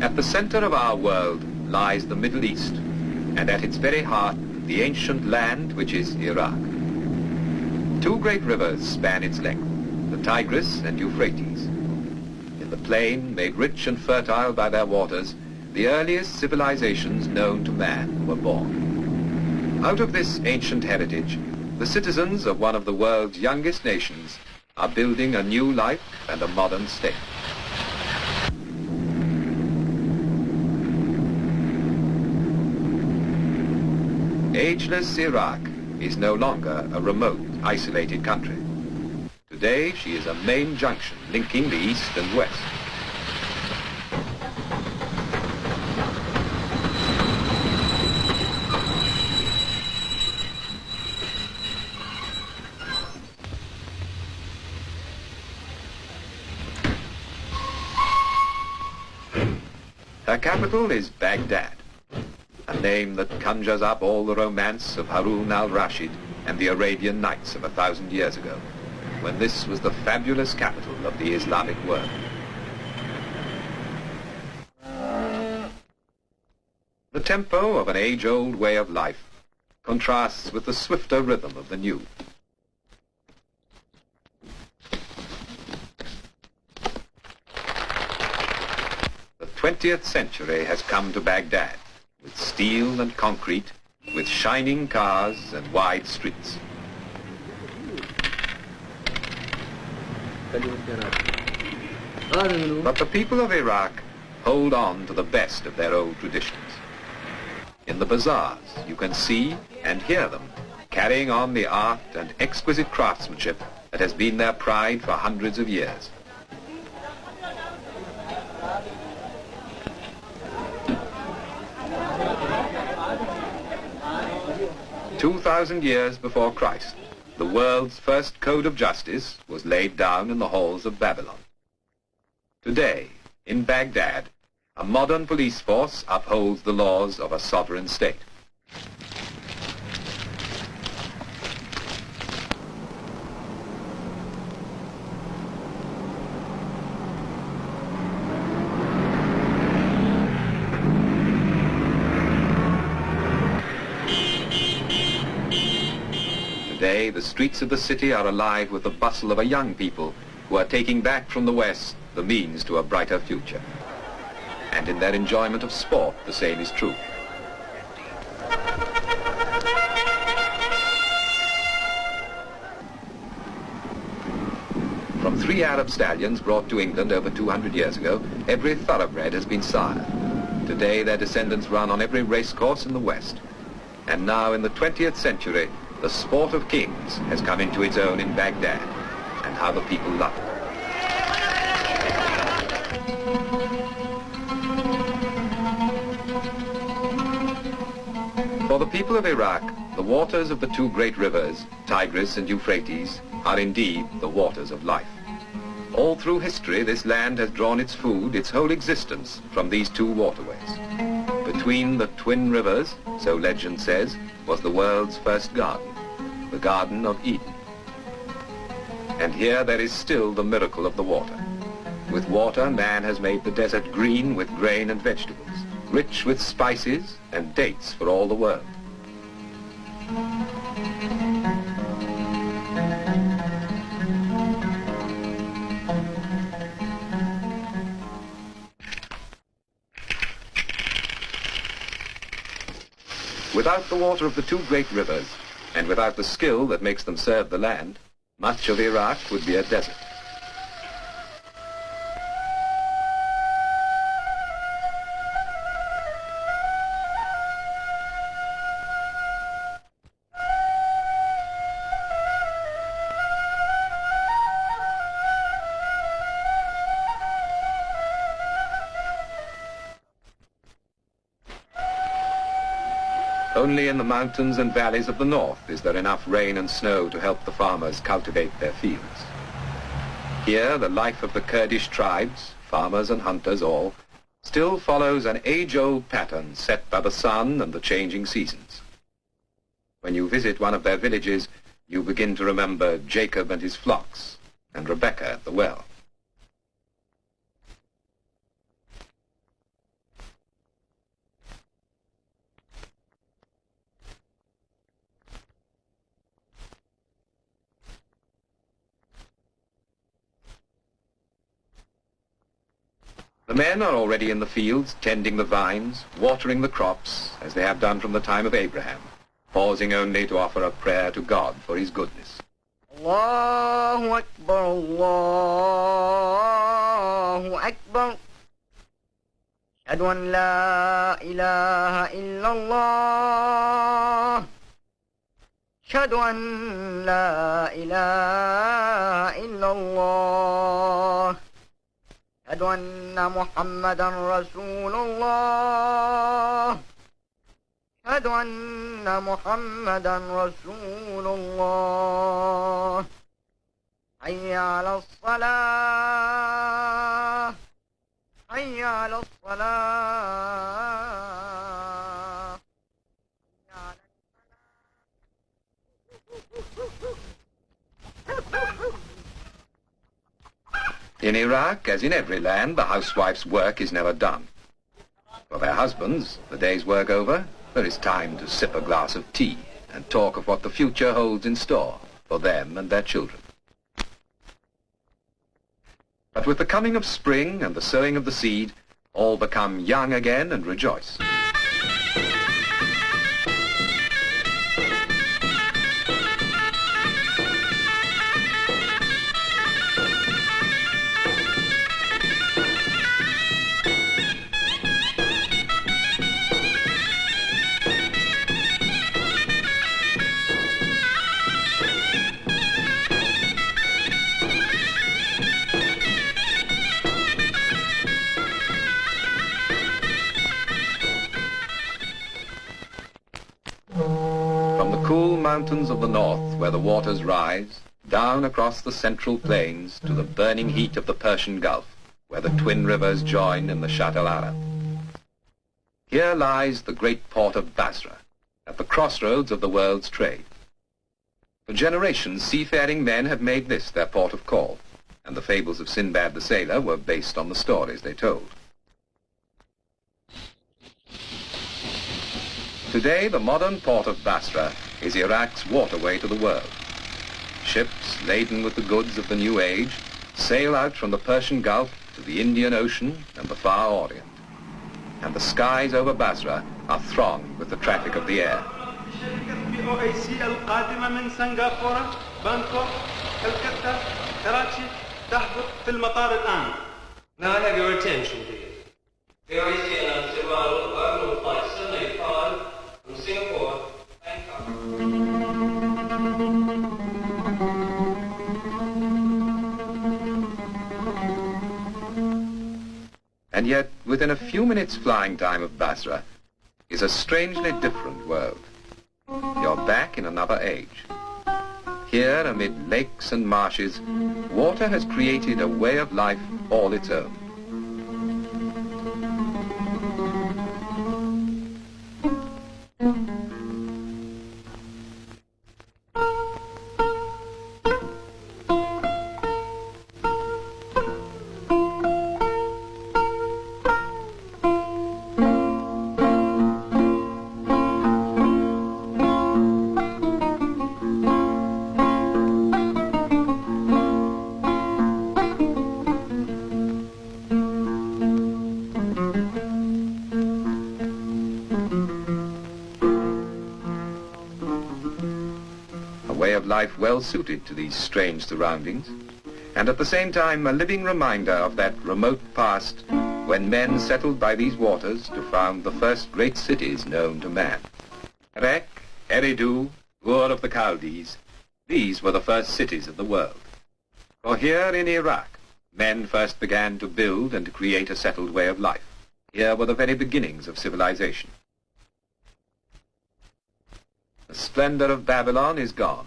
At the center of our world lies the Middle East, and at its very heart, the ancient land which is Iraq. Two great rivers span its length, the Tigris and Euphrates. In the plain, made rich and fertile by their waters, the earliest civilizations known to man were born. Out of this ancient heritage, the citizens of one of the world's youngest nations are building a new life and a modern state. Ageless Iraq is no longer a remote, isolated country. Today, she is a main junction linking the East and West. Her capital is Baghdad, a name that conjures up all the romance of Harun al-Rashid and the Arabian Nights of 1,000 years ago, when this was the fabulous capital of the Islamic world. The tempo of an age-old way of life contrasts with the swifter rhythm of the new. The 20th century has come to Baghdad, with steel and concrete, with shining cars and wide streets. But the people of Iraq hold on to the best of their old traditions. In the bazaars, you can see and hear them carrying on the art and exquisite craftsmanship that has been their pride for hundreds of years. "2,000 years before Christ, the world's first code of justice was laid down in the halls of Babylon. Today, in Baghdad, a modern police force upholds the laws of a sovereign state. Today, the streets of the city are alive with the bustle of a young people who are taking back from the West the means to a brighter future. And in their enjoyment of sport, the same is true. From 3 Arab stallions brought to England over 200 years ago, every thoroughbred has been sired. Today, their descendants run on every racecourse in the West. And now, in the 20th century, the sport of kings has come into its own in Baghdad, and how the people love it. For the people of Iraq, the waters of the two great rivers, Tigris and Euphrates, are indeed the waters of life. All through history, this land has drawn its food, its whole existence, from these two waterways. Between the twin rivers, so legend says, was the world's first garden, the Garden of Eden. And here there is still the miracle of the water. With water, man has made the desert green with grain and vegetables, rich with spices and dates for all the world. Without the water of the two great rivers, and without the skill that makes them serve the land, much of Iraq would be a desert. Only in the mountains and valleys of the north is there enough rain and snow to help the farmers cultivate their fields. Here, the life of the Kurdish tribes, farmers and hunters all, still follows an age-old pattern set by the sun and the changing seasons. When you visit one of their villages, you begin to remember Jacob and his flocks, and Rebecca at the well. The men are already in the fields, tending the vines, watering the crops, as they have done from the time of Abraham, pausing only to offer a prayer to God for his goodness. Allahu Akbar, Allahu Akbar. أشهد أن لا إله إلا الله. أشهد أن لا إله إلا الله. أشهد أن محمدا رسول الله. أشهد أن محمدا رسول الله. حي على الصلاة. حي على الصلاة. حي على In Iraq, as in every land, the housewife's work is never done. For their husbands, the day's work over, there is time to sip a glass of tea and talk of what the future holds in store for them and their children. But with the coming of spring and the sowing of the seed, all become young again and rejoice. From the cool mountains of the north, where the waters rise, down across the central plains to the burning heat of the Persian Gulf, where the twin rivers join in the Shatt al-Arab. Here lies the great port of Basra, at the crossroads of the world's trade. For generations, seafaring men have made this their port of call, and the fables of Sinbad the Sailor were based on the stories they told. Today, the modern port of Basra is Iraq's waterway to the world. Ships laden with the goods of the new age sail out from the Persian Gulf to the Indian Ocean and the Far Orient. And the skies over Basra are thronged with the traffic of the air. Now I have your attention, please. The OAC announced arrival of overall flight 785 from Singapore, Bangkok. And yet, within a few minutes flying time of Basra is a strangely different world. You're back in another age. Here, amid lakes and marshes, water has created a way of life all its own. Life well suited to these strange surroundings, and at the same time a living reminder of that remote past when men settled by these waters to found the first great cities known to man. Erech, Eridu, Ur of the Chaldees, these were the first cities of the world. For here in Iraq, men first began to build and to create a settled way of life. Here were the very beginnings of civilization. The splendor of Babylon is gone,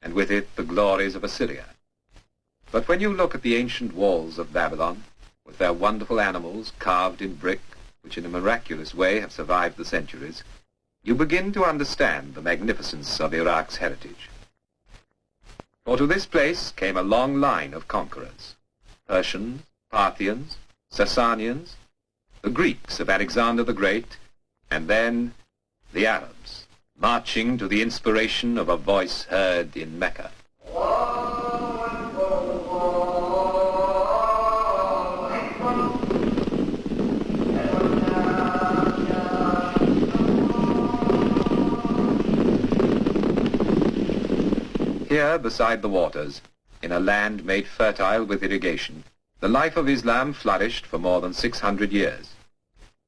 and with it the glories of Assyria. But when you look at the ancient walls of Babylon, with their wonderful animals carved in brick, which in a miraculous way have survived the centuries, you begin to understand the magnificence of Iraq's heritage. For to this place came a long line of conquerors, Persians, Parthians, Sasanians, the Greeks of Alexander the Great, and then the Arabs, marching to the inspiration of a voice heard in Mecca. Here, beside the waters, in a land made fertile with irrigation, the life of Islam flourished for more than 600 years.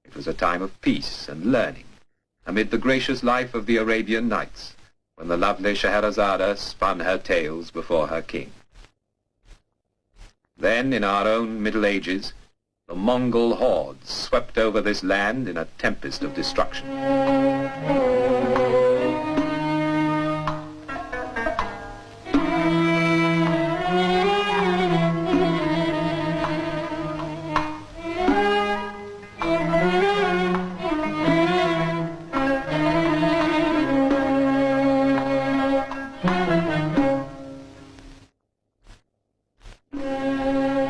It was a time of peace and learning, amid the gracious life of the Arabian Nights, when the lovely Scheherazade spun her tales before her king. Then, in our own Middle Ages, the Mongol hordes swept over this land in a tempest of destruction.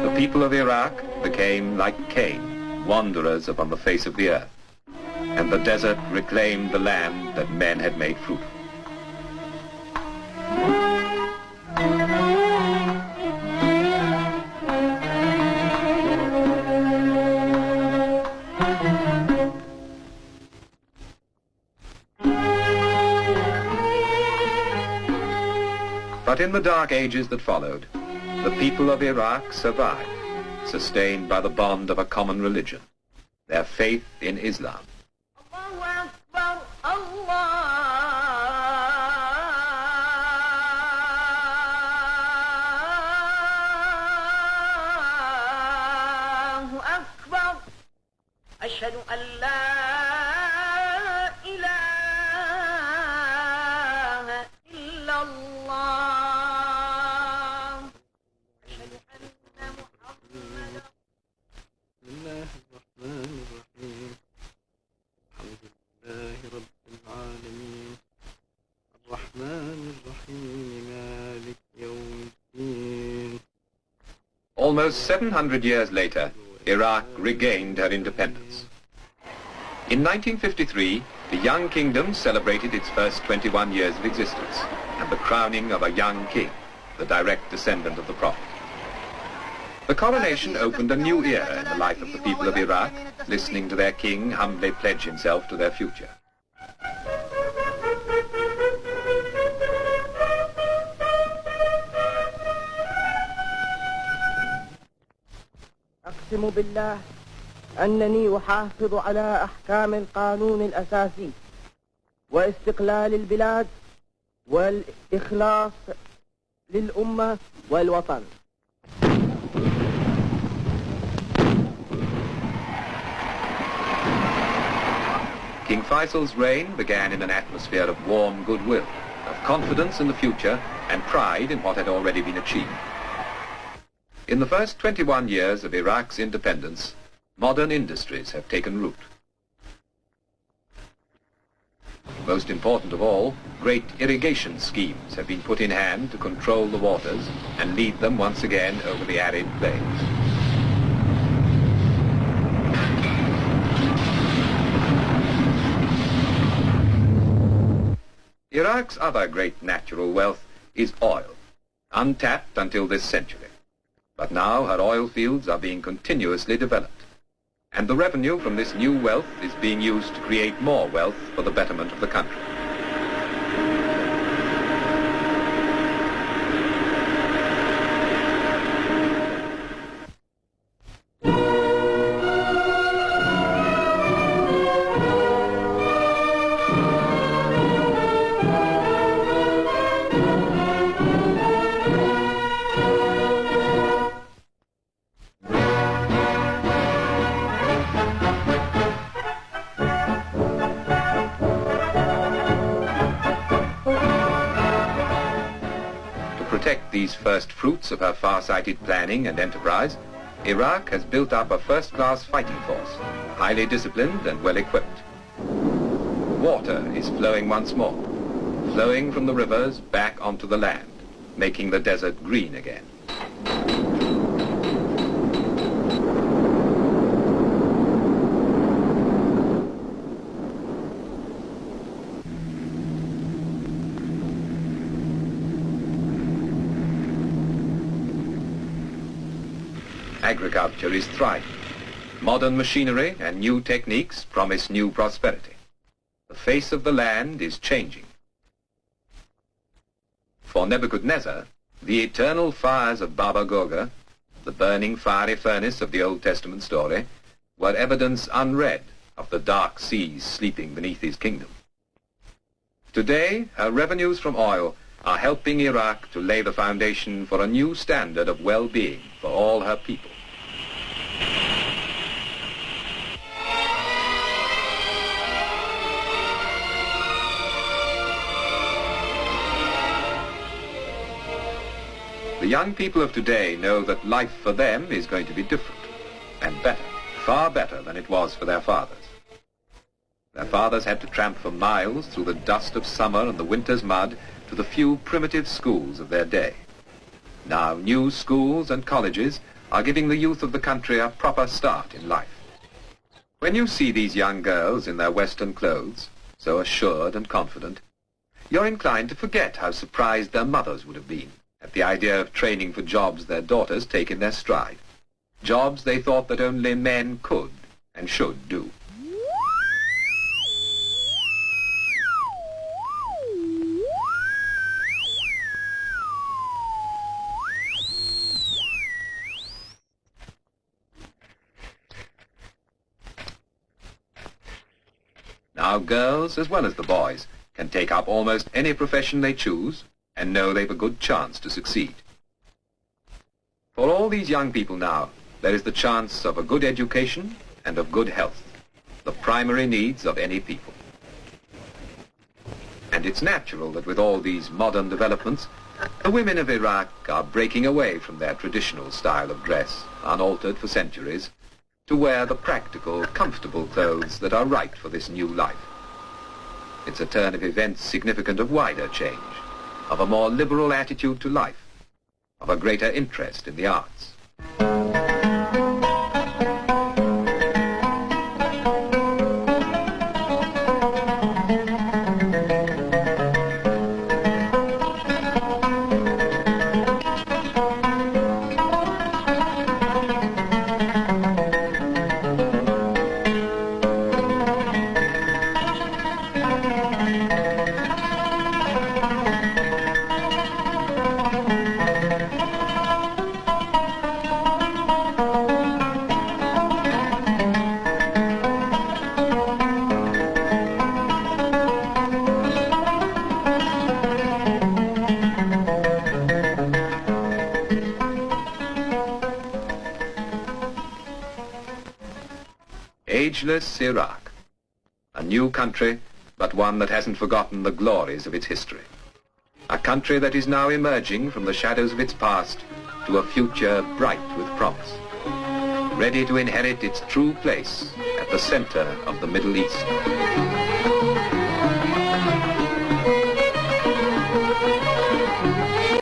The people of Iraq became like Cain, wanderers upon the face of the earth, and the desert reclaimed the land that men had made fruitful. But in the dark ages that followed, the people of Iraq survived, sustained by the bond of a common religion, their faith in Islam. أشهد أن لا إله إلا الله أشهد أن محمدا. بسم الله الرحمن الرحيم. الحمد لله رب العالمين الرحمن الرحيم مالك يوم الدين. Almost 700 years later, Iraq regained her independence. In 1953, the young kingdom celebrated its first 21 years of existence and the crowning of a young king, the direct descendant of the Prophet. The coronation opened a new era in the life of the people of Iraq, listening to their king humbly pledge himself to their future. أقسم بالله أنني أحافظ على أحكام القانون الأساسي واستقلال البلاد والإخلاص للأمة والوطن. King Faisal's reign began in an atmosphere of warm goodwill, of confidence in the future and pride in what had already been achieved. In the first 21 years of Iraq's independence, modern industries have taken root. Most important of all, great irrigation schemes have been put in hand to control the waters and lead them once again over the arid plains. Iraq's other great natural wealth is oil, untapped until this century. But now her oil fields are being continuously developed, and the revenue from this new wealth is being used to create more wealth for the betterment of the country. To protect these first fruits of her far-sighted planning and enterprise, Iraq has built up a first-class fighting force, highly disciplined and well-equipped. Water is flowing once more, flowing from the rivers back onto the land, making the desert green again. Agriculture is thriving. Modern machinery and new techniques promise new prosperity. The face of the land is changing. For Nebuchadnezzar, the eternal fires of Baba Goga, the burning fiery furnace of the Old Testament story, were evidence unread of the dark seas sleeping beneath his kingdom. Today, her revenues from oil are helping Iraq to lay the foundation for a new standard of well-being for all her people. The young people of today know that life for them is going to be different and better, far better than it was for their fathers. Their fathers had to tramp for miles through the dust of summer and the winter's mud to the few primitive schools of their day. Now new schools and colleges are giving the youth of the country a proper start in life. When you see these young girls in their Western clothes, so assured and confident, you're inclined to forget how surprised their mothers would have been at the idea of training for jobs their daughters take in their stride, jobs they thought that only men could and should do. Now girls, as well as the boys, can take up almost any profession they choose and know they've a good chance to succeed. For all these young people now, there is the chance of a good education and of good health, the primary needs of any people. And it's natural that with all these modern developments, the women of Iraq are breaking away from their traditional style of dress, unaltered for centuries, to wear the practical, comfortable clothes that are right for this new life. It's a turn of events significant of wider change, of a more liberal attitude to life, of a greater interest in the arts. Ageless Iraq, a new country, but one that hasn't forgotten the glories of its history. A country that is now emerging from the shadows of its past to a future bright with promise, ready to inherit its true place at the center of the Middle East.